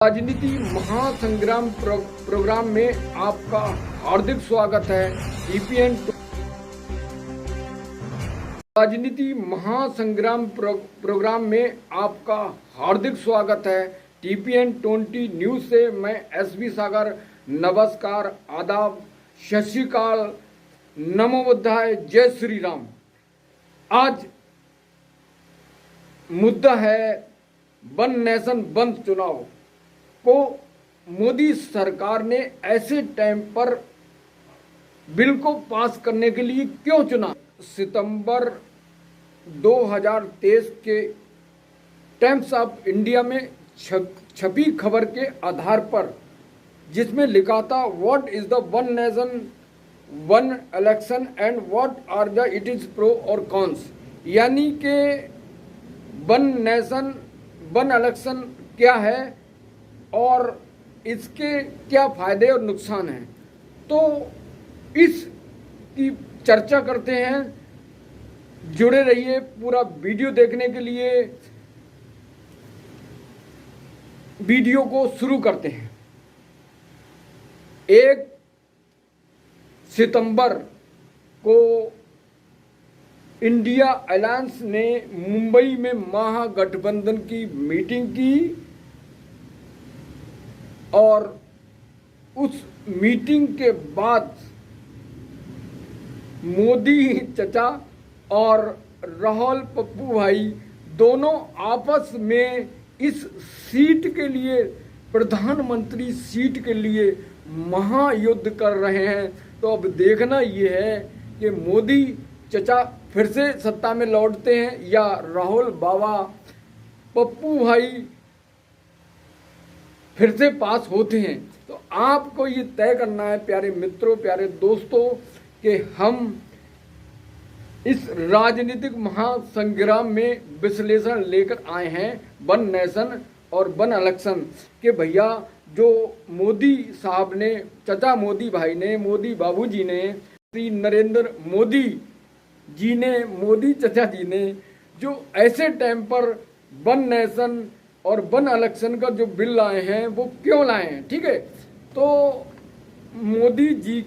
राजनीति महासंग्राम प्रोग्राम में आपका हार्दिक स्वागत है। टीपीएन राजनीति महासंग्राम प्रोग्राम में आपका हार्दिक स्वागत है। टीपीएन 20 न्यूज से मैं एसबी सागर। नमस्कार, आदाब, सत श्री अकाल, नमो बुद्धाय, जय श्री राम। आज मुद्दा है वन नेशन वन चुनाव को मोदी सरकार ने ऐसे टाइम पर बिल को पास करने के लिए क्यों चुना। सितंबर 2023 के टाइम्स ऑफ इंडिया में छपी खबर के आधार पर, जिसमें लिखा था what is the one nation one election and what are the it is pro और कॉन्स, यानी कि वन नेशन वन इलेक्शन क्या है और इसके क्या फायदे और नुकसान हैं। तो इस की चर्चा करते हैं। जुड़े रहिए। पूरा वीडियो देखने के लिए वीडियो को शुरू करते हैं। 1 सितंबर को इंडिया अलायंस ने मुंबई में महागठबंधन की मीटिंग की और उस मीटिंग के बाद मोदी चचा और राहुल पप्पू भाई दोनों आपस में इस सीट के लिए, प्रधानमंत्री सीट के लिए महायुद्ध कर रहे हैं। तो अब देखना ये है कि मोदी चचा फिर से सत्ता में लौटते हैं या राहुल बाबा पप्पू भाई फिर से पास होते हैं। तो आपको ये तय करना है प्यारे मित्रों, प्यारे दोस्तों, कि हम इस राजनीतिक महासंग्राम में विश्लेषण लेकर आए हैं वन नेशन और वन इलेक्शन के। भैया, जो मोदी साहब ने, चचा मोदी भाई ने, मोदी बाबूजी ने, श्री नरेंद्र मोदी जी ने, मोदी चचा जी ने जो ऐसे टाइम पर वन नेशन और वन इलेक्शन का जो बिल लाए हैं वो क्यों लाए हैं, ठीक है। तो मोदी जी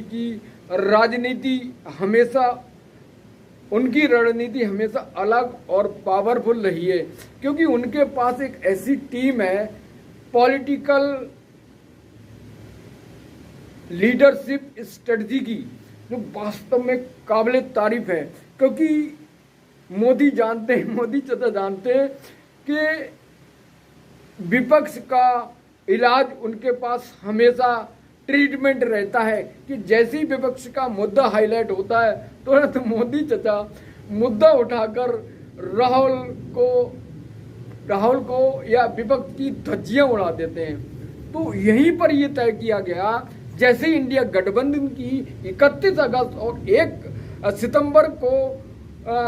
की राजनीति हमेशा, उनकी रणनीति हमेशा अलग और पावरफुल रही है, क्योंकि उनके पास एक ऐसी टीम है, पॉलिटिकल लीडरशिप स्ट्रेटजी की, जो वास्तव में काबिले तारीफ है। क्योंकि मोदी चचा जानते हैं कि विपक्ष का इलाज उनके पास हमेशा ट्रीटमेंट रहता है कि जैसे ही विपक्ष का मुद्दा हाईलाइट होता है तुरंत मोदी चचा मुद्दा उठाकर राहुल को या विपक्ष की धज्जियां उड़ा देते हैं। तो यहीं पर यह तय किया गया, जैसे ही इंडिया गठबंधन की 31 अगस्त और 1 सितंबर को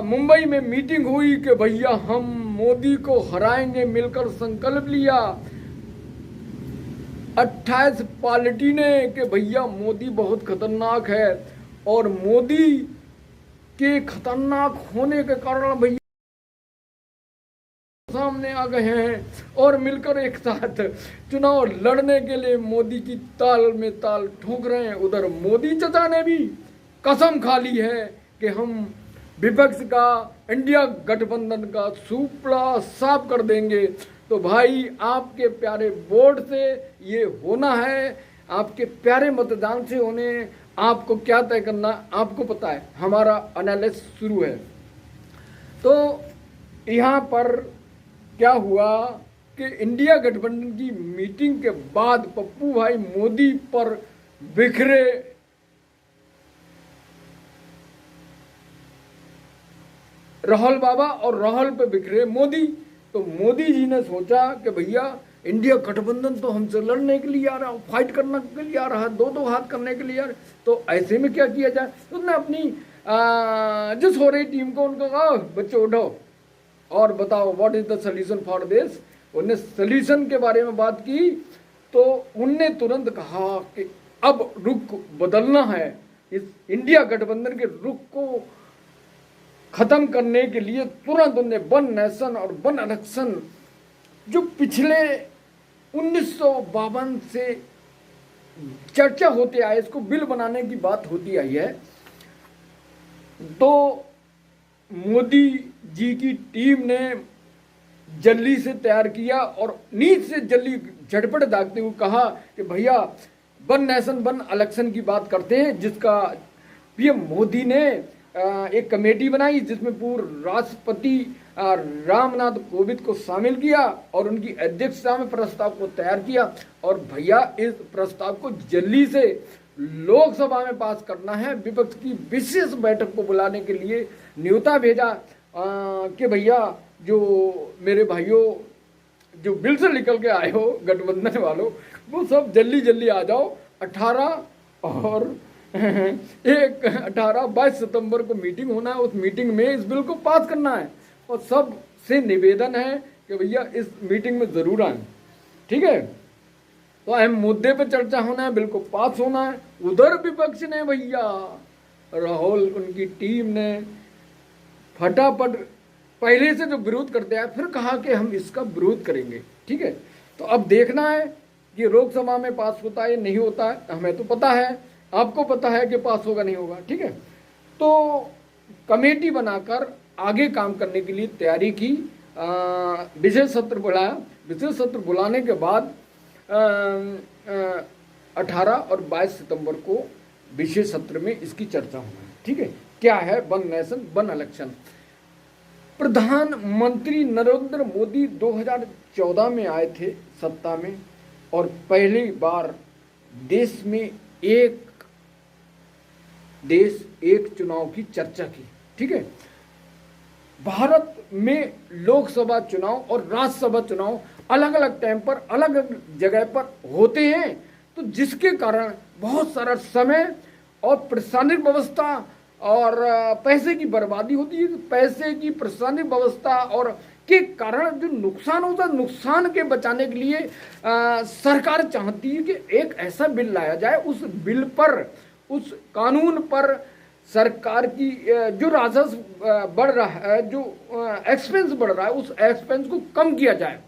मुंबई में मीटिंग हुई कि भैया हम मोदी को हराएंगे, मिलकर संकल्प लिया 28 पार्टी ने कि भैया मोदी बहुत खतरनाक है, और मोदी के खतरनाक होने के कारण भैया सामने आ गए हैं और मिलकर एक साथ चुनाव लड़ने के लिए मोदी की ताल में ताल ठोक रहे हैं। उधर मोदी चचा ने भी कसम खा ली है कि हम विपक्ष का, इंडिया गठबंधन का सुपड़ा साफ कर देंगे। तो भाई, आपके प्यारे वोट से ये होना है, आपके प्यारे मतदान से होने। आपको क्या तय करना आपको पता है। हमारा एनालिसिस शुरू है। तो यहाँ पर क्या हुआ कि इंडिया गठबंधन की मीटिंग के बाद पप्पू भाई मोदी पर बिखरे। राहुल बाबा और राहुल पे बिखरे मोदी। तो मोदी जी ने सोचा कि भैया इंडिया गठबंधन तो हमसे लड़ने के लिए आ रहा, फाइट करने के लिए आ रहा है, दो हाथ करने के लिए आ रहा, तो ऐसे में क्या किया जाए। तो उसने अपनी जिस हो रही टीम को उनको कहा, बच्चों उठो और बताओ what is the solution for this. उन्होंने सोल्यूशन के बारे में बात की। तो उनने तुरंत कहा कि अब रुख बदलना है, इस इंडिया गठबंधन के रुख को खत्म करने के लिए तुरंत उन्हें वन नेशन और वन इलेक्शन जो पिछले 1952 से चर्चा होते आए, इसको बिल बनाने की बात होती आई है, तो मोदी जी की टीम ने जल्दी से तैयार किया और नींद से जल्दी झटपट दागते हुए कहा कि भैया वन नेशन वन इलेक्शन की बात करते हैं, जिसका पीएम मोदी ने एक कमेटी बनाई जिसमें पूर्व राष्ट्रपति रामनाथ कोविंद को शामिल किया और उनकी अध्यक्षता में प्रस्ताव को तैयार किया। और भैया इस प्रस्ताव को जल्दी से लोकसभा में पास करना है। विपक्ष की विशेष बैठक को बुलाने के लिए न्योता भेजा कि भैया जो मेरे भाइयों जो बिल से निकल के आए हो गठबंधन वालों, वो सब जल्दी जल्दी आ जाओ। 18 और 22 सितंबर को मीटिंग होना है, उस मीटिंग में इस बिल को पास करना है और सब से निवेदन है कि भैया इस मीटिंग में जरूर आए, ठीक है। तो अहम मुद्दे पर चर्चा होना है, बिल को पास होना है। उधर विपक्ष ने भैया राहुल उनकी टीम ने फटाफट पहले से जो विरोध करते आए फिर कहा कि हम इसका विरोध करेंगे, ठीक है। तो अब देखना है कि लोकसभा में पास होता है नहीं होता है। हमें तो पता है, आपको पता है कि पास होगा नहीं होगा, ठीक है। तो कमेटी बनाकर आगे काम करने के लिए तैयारी की, विशेष सत्र बुलाया। विशेष सत्र बुलाने के बाद 18 और 22 सितंबर को विशेष सत्र में इसकी चर्चा होना है, ठीक है। क्या है वन नेशन वन इलेक्शन। प्रधानमंत्री नरेंद्र मोदी 2014 में आए थे सत्ता में और पहली बार देश में एक देश एक चुनाव की चर्चा की, ठीक है। भारत में लोकसभा चुनाव और राज्यसभा चुनाव अलग अलग टाइम पर अलग अलग जगह पर होते हैं, तो जिसके कारण बहुत सारा समय और प्रशासनिक व्यवस्था और पैसे की बर्बादी होती है। पैसे की प्रशासनिक व्यवस्था और के कारण जो नुकसान होता है, नुकसान के बचाने के लिए सरकार चाहती है कि एक ऐसा बिल लाया जाए, उस बिल पर उस कानून पर सरकार की जो राजस्व बढ़ रहा है, जो एक्सपेंस बढ़ रहा है, उस एक्सपेंस को कम किया जाए।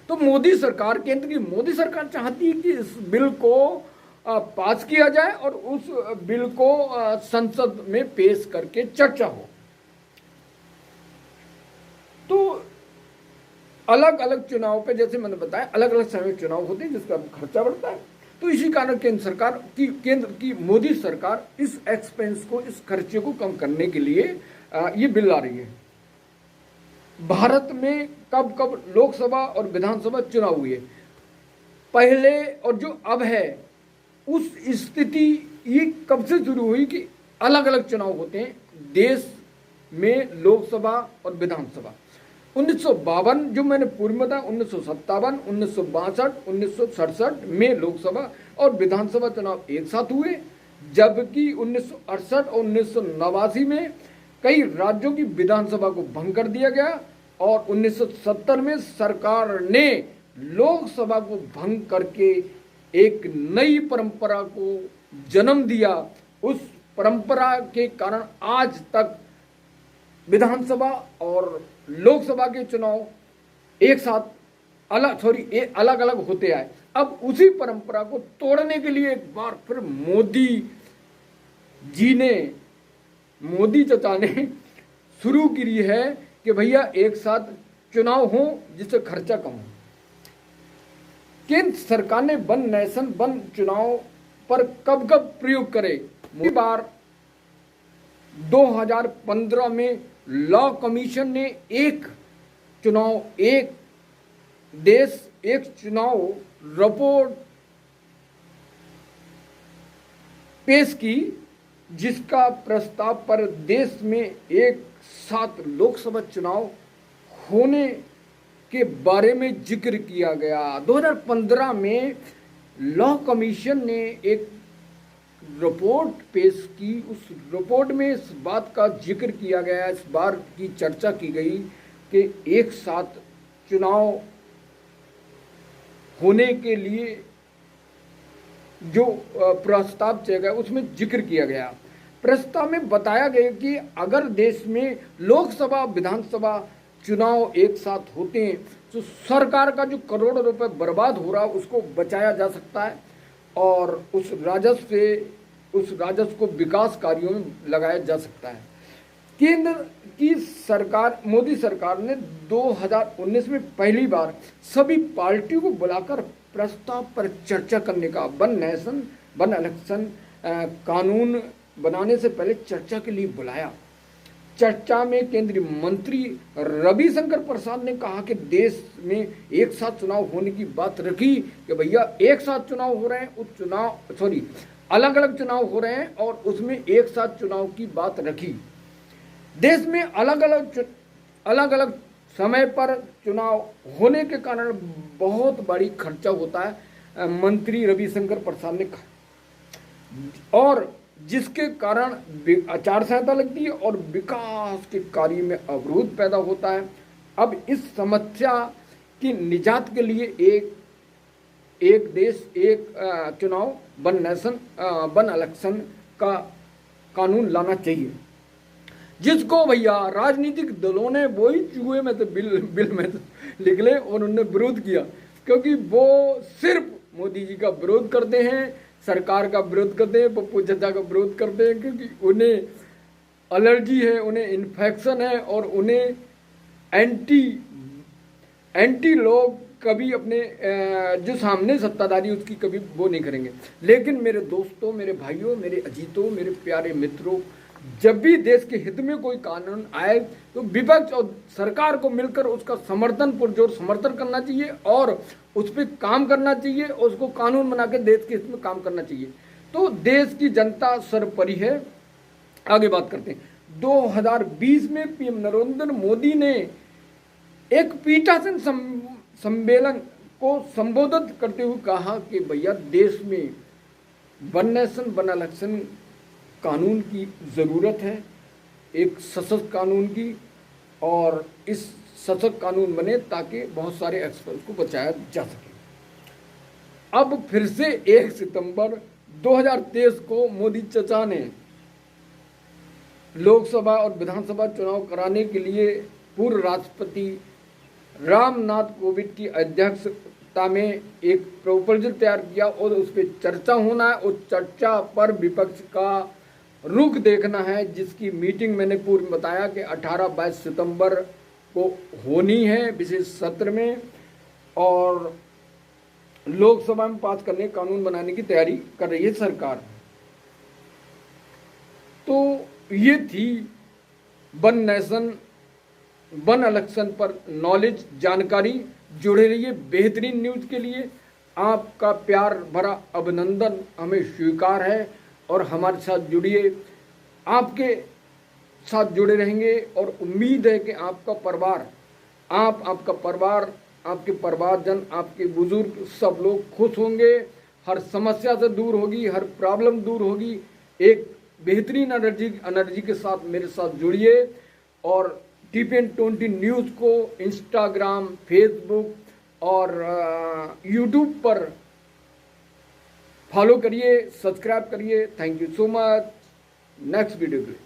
तो मोदी सरकार, केंद्र की मोदी सरकार चाहती है कि इस बिल को पास किया जाए और उस बिल को संसद में पेश करके चर्चा हो। तो अलग अलग चुनाव पे, जैसे मैंने बताया, अलग अलग समय चुनाव होते हैं जिसका खर्चा बढ़ता है। तो इसी कारण केंद्र की मोदी सरकार इस एक्सपेंस को, इस खर्चे को कम करने के लिए ये बिल ला रही है। भारत में कब कब लोकसभा और विधानसभा चुनाव हुए पहले और जो अब है, उस स्थिति ये कब से शुरू हुई कि अलग अलग चुनाव होते हैं देश में, लोकसभा और विधानसभा। 1952 जो मैंने पूर्व में बताया, 1957, 1962, 1967 में लोकसभा और विधानसभा चुनाव एक साथ हुए, जबकि 1968 और 1989 में कई राज्यों की विधानसभा को भंग कर दिया गया और 1970 में सरकार ने लोकसभा को भंग करके एक नई परंपरा को जन्म दिया। उस परंपरा के कारण आज तक विधानसभा और लोकसभा के चुनाव एक साथ अलग अलग होते आए। अब उसी परंपरा को तोड़ने के लिए एक बार फिर मोदी चाचा ने शुरू की है कि भैया एक साथ चुनाव हो जिससे खर्चा कम हो। केंद्र सरकार ने वन नेशन वन चुनाव पर कब कब प्रयोग करे। बार 2015 में लॉ कमीशन ने एक चुनाव एक देश एक चुनाव रिपोर्ट पेश की, जिसका प्रस्ताव पर देश में एक साथ लोकसभा चुनाव होने के बारे में जिक्र किया गया। 2015 में लॉ कमीशन ने एक रिपोर्ट पेश की। उस रिपोर्ट में इस बात का जिक्र किया गया, इस बार की चर्चा की गई कि एक साथ चुनाव होने के लिए जो प्रस्ताव किया गया उसमें जिक्र किया गया। प्रस्ताव में बताया गया कि अगर देश में लोकसभा विधानसभा चुनाव एक साथ होते हैं तो सरकार का जो करोड़ों रुपए बर्बाद हो रहा है उसको बचाया जा सकता है और उस राजस्व को विकास कार्यों में लगाया जा सकता है। केंद्र की सरकार, मोदी सरकार ने 2019 में पहली बार सभी पार्टियों को बुलाकर प्रस्ताव पर चर्चा करने का, वन इलेक्शन कानून बनाने से पहले चर्चा के लिए बुलाया। चर्चा में केंद्रीय मंत्री रविशंकर प्रसाद ने कहा कि देश में एक साथ चुनाव होने की बात रखी कि भैया एक साथ चुनाव हो रहे हैं, अलग अलग चुनाव हो रहे हैं और उसमें एक साथ चुनाव की बात रखी। देश में अलग अलग समय पर चुनाव होने के कारण बहुत बड़ी खर्चा होता है, मंत्री रविशंकर प्रसाद ने कहा, और जिसके कारण आचार संहिता लगती है और विकास के कार्य में अवरोध पैदा होता है। अब इस समस्या की निजात के लिए एक देश एक चुनाव, वन इलेक्शन का कानून लाना चाहिए, जिसको भैया राजनीतिक दलों ने वही चूहे में तो बिल में तो लिख ले और उन्होंने विरोध किया, क्योंकि वो सिर्फ मोदी जी का विरोध करते हैं, सरकार का विरोध करते हैं, पप्पू चाचा का विरोध करते हैं, क्योंकि उन्हें एलर्जी है, उन्हें इन्फेक्शन है और उन्हें एंटी लोग कभी अपने जो सामने सत्ताधारी उसकी कभी वो नहीं करेंगे। लेकिन मेरे दोस्तों, मेरे भाइयों, मेरे अजीतों, मेरे प्यारे मित्रों, जब भी देश के हित में कोई कानून आए तो विपक्ष और सरकार को मिलकर उसका पुरजोर समर्थन करना चाहिए और उस पर काम करना चाहिए और उसको कानून बना के देश के हित में काम करना चाहिए। तो देश की जनता सर्वोपरि है। आगे बात करते हैं। 2020 में पीएम नरेंद्र मोदी ने एक पीठासीन सम्मेलन को संबोधित करते हुए कहा कि भैया देश में वन इलेक्शन कानून की ज़रूरत है, एक सशक्त कानून की, और इस सशक्त कानून बने ताकि बहुत सारे एक्सपर्ट को बचाया जा सके। अब फिर से 1 सितंबर 2023 को मोदी चचा ने लोकसभा और विधानसभा चुनाव कराने के लिए पूर्व राष्ट्रपति रामनाथ कोविंद की अध्यक्षता में एक प्रपोजल तैयार किया और उस पर चर्चा होना है। उस चर्चा पर विपक्ष का रुख देखना है, जिसकी मीटिंग मैंने पूर्व बताया कि 18-22 सितंबर को होनी है विशेष सत्र में, और लोकसभा में पास करने कानून बनाने की तैयारी कर रही है सरकार। तो ये थी वन इलेक्शन पर नॉलेज, जानकारी। जुड़े रहिए बेहतरीन न्यूज़ के लिए। आपका प्यार भरा अभिनंदन हमें स्वीकार है और हमारे साथ जुड़िए, आपके साथ जुड़े रहेंगे और उम्मीद है कि आपका परिवार, आपका परिवार, आपके परिवारजन, आपके बुजुर्ग सब लोग खुश होंगे, हर समस्या से दूर होगी, हर प्रॉब्लम दूर होगी। एक बेहतरीन एनर्जी के साथ मेरे साथ जुड़िए और TPN20 न्यूज़ को इंस्टाग्राम, फेसबुक और यूट्यूब पर फॉलो करिए, सब्सक्राइब करिए। Thank you so much. Next video के लिए।